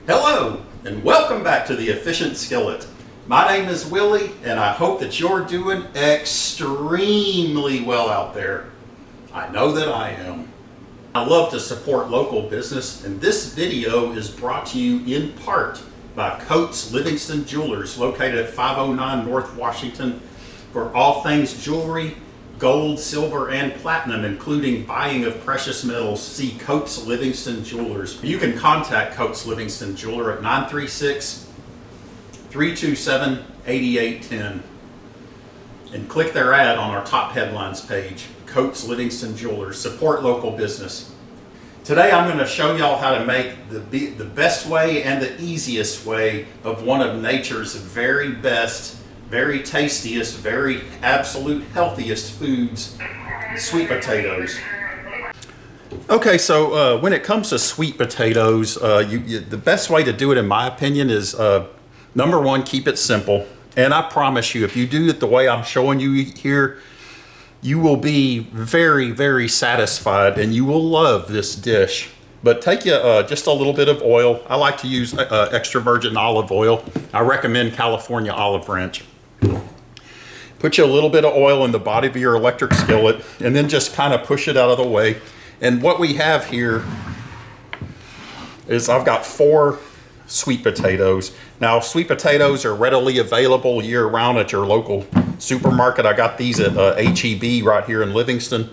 Hello, and welcome back to the Efficient Skillet. My name is Willie, and I hope that you're doing extremely well out there. I know that I am. I love to support local business, and this video is brought to you in part by Coates Livingston Jewelers, located at 509 North Washington, for all things jewelry, gold, silver, and platinum, including buying of precious metals. See Coates Livingston Jewelers. You can contact Coates Livingston Jeweler at 936-327-8810 and click their ad on our top headlines page. Coates Livingston Jewelers, support local business. Today I'm going to show y'all how to make the best way and the easiest way of one of nature's very best, very tastiest, very absolute healthiest foods, sweet potatoes. Okay, so when it comes to sweet potatoes, the best way to do it, in my opinion, is number one, keep it simple. And I promise you, if you do it the way I'm showing you here, you will be very, very satisfied and you will love this dish. But take just a little bit of oil. I like to use extra virgin olive oil. I recommend California Olive Ranch. Put you a little bit of oil in the body of your electric skillet and then just kind of push it out of the way. And what we have here is I've got 4 sweet potatoes. Now, sweet potatoes are readily available year-round at your local supermarket. I got these at HEB right here in Livingston.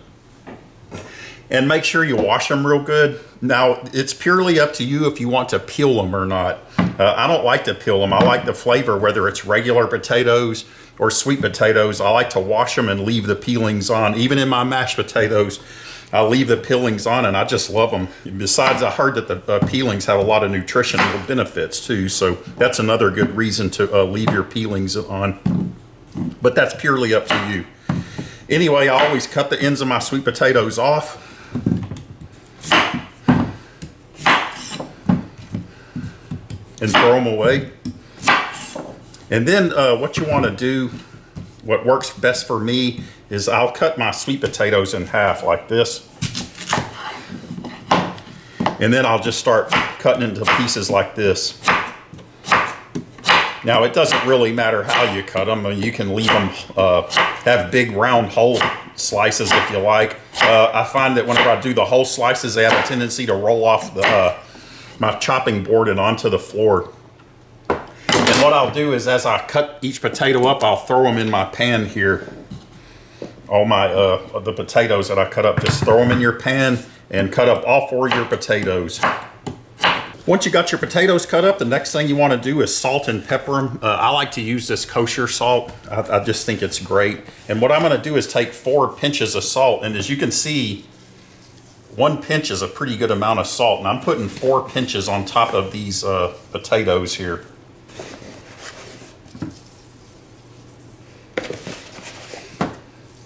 And make sure you wash them real good. Now, it's purely up to you if you want to peel them or not. I don't like to peel them. I like the flavor, whether it's regular potatoes or sweet potatoes. I like to wash them and leave the peelings on. Even in my mashed potatoes, I leave the peelings on and I just love them. Besides, I heard that the peelings have a lot of nutritional benefits too. So that's another good reason to leave your peelings on. But that's purely up to you. Anyway, I always cut the ends of my sweet potatoes off. And throw them away. And then what you want to do, what works best for me, is I'll cut my sweet potatoes in half like this. And then I'll just start cutting into pieces like this. Now, it doesn't really matter how you cut them. You can leave them, have big round whole slices if you like. I find that whenever I do the whole slices, they have a tendency to roll off my chopping board and onto the floor. And what I'll do is, as I cut each potato up, I'll throw them in my pan here. All my the potatoes that I cut up, just throw them in your pan and cut up all 4 of your potatoes. Once you got your potatoes cut up, the next thing you want to do is salt and pepper them. I like to use this kosher salt. I just think it's great. And what I'm going to do is take 4 pinches of salt. And as you can see, 1 pinch is a pretty good amount of salt. And I'm putting 4 pinches on top of these potatoes here.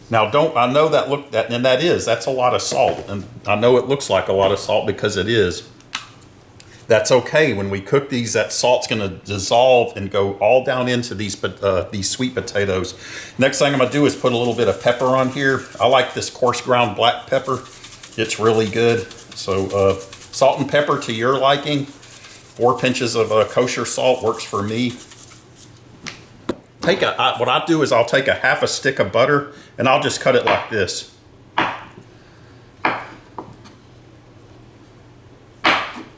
Now, I know that's a lot of salt. And I know it looks like a lot of salt because it is. That's okay. When we cook these, that salt's going to dissolve and go all down into these sweet potatoes. Next thing I'm going to do is put a little bit of pepper on here. I like this coarse ground black pepper. It's really good. So salt and pepper to your liking. 4 pinches of kosher salt works for me. What I do is I'll take a half a stick of butter and I'll just cut it like this.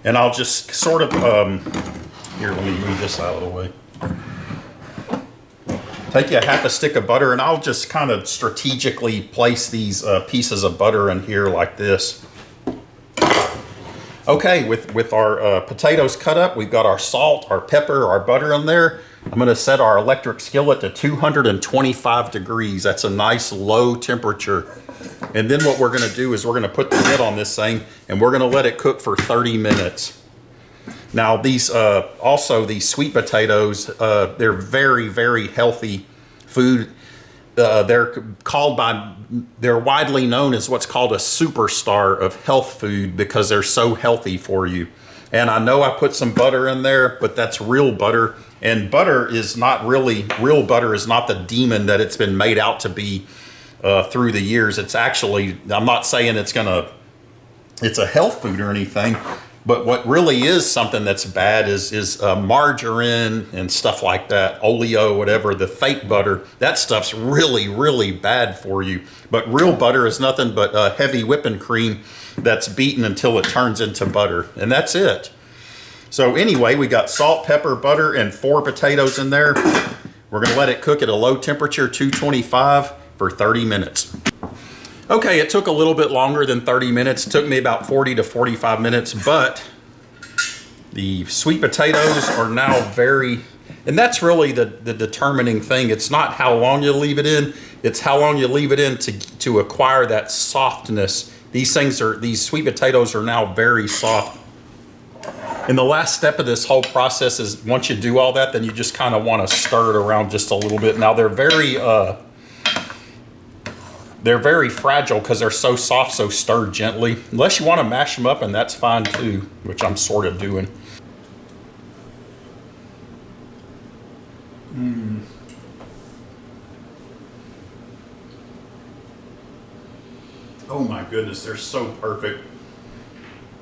And I'll just sort of, here, let me move this out of the way. Take you a half a stick of butter and I'll just kind of strategically place these pieces of butter in here like this. Okay, with our potatoes cut up, we've got our salt, our pepper, our butter in there. I'm going to set our electric skillet to 225 degrees. That's a nice low temperature. And then what we're going to do is we're going to put the lid on this thing and we're going to let it cook for 30 minutes. Now, these sweet potatoes, they're very, very healthy food. They're widely known as what's called a superstar of health food because they're so healthy for you. And I know I put some butter in there, but that's real butter. And butter is not really, real butter is not the demon that it's been made out to be through the years. It's actually, I'm not saying it's a health food or anything, But what really is something that's bad is margarine and stuff like that, oleo, whatever, the fake butter. That stuff's really, really bad for you. But real butter is nothing but heavy whipping cream that's beaten until it turns into butter. And that's it. So anyway, we got salt, pepper, butter, and 4 potatoes in there. We're gonna let it cook at a low temperature, 225, for 30 minutes. Okay, it took a little bit longer than 30 minutes. It took me about 40 to 45 minutes, but the sweet potatoes are now very, and that's really the determining thing. It's not how long you leave it in, it's how long you leave it in to acquire that softness. These sweet potatoes are now very soft. And the last step of this whole process is once you do all that, then you just kind of want to stir it around just a little bit. Now they're very fragile because they're so soft, so stir gently. Unless you want to mash them up, and that's fine too, which I'm sort of doing. Oh my goodness, they're so perfect.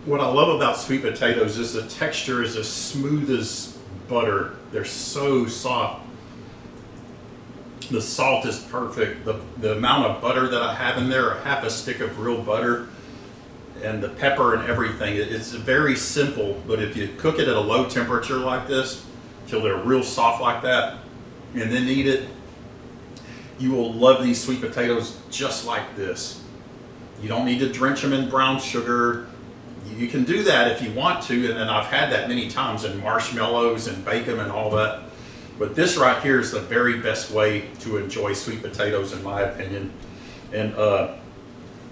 What I love about sweet potatoes is the texture is as smooth as butter. They're so soft. The salt is perfect. The amount of butter that I have in there, a half a stick of real butter, and the pepper and everything. It's very simple, but if you cook it at a low temperature like this, till they're real soft like that, and then eat it, you will love these sweet potatoes just like this. You don't need to drench them in brown sugar. You can do that if you want to, and then I've had that many times in marshmallows and bacon and all that. But this right here is the very best way to enjoy sweet potatoes, in my opinion. And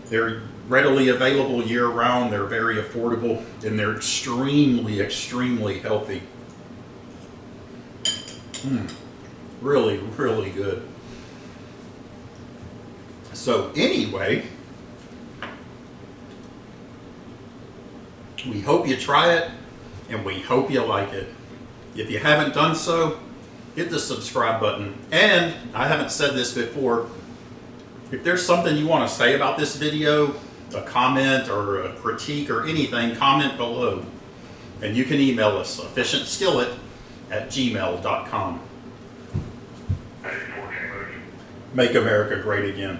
they're readily available year-round. They're very affordable, and they're extremely, extremely healthy. Really, really good. So anyway, we hope you try it, and we hope you like it. If you haven't done so, hit the subscribe button. And I haven't said this before, if there's something you want to say about this video, a comment or a critique or anything, comment below. And you can email us, efficientskillet@gmail.com. Make America great again.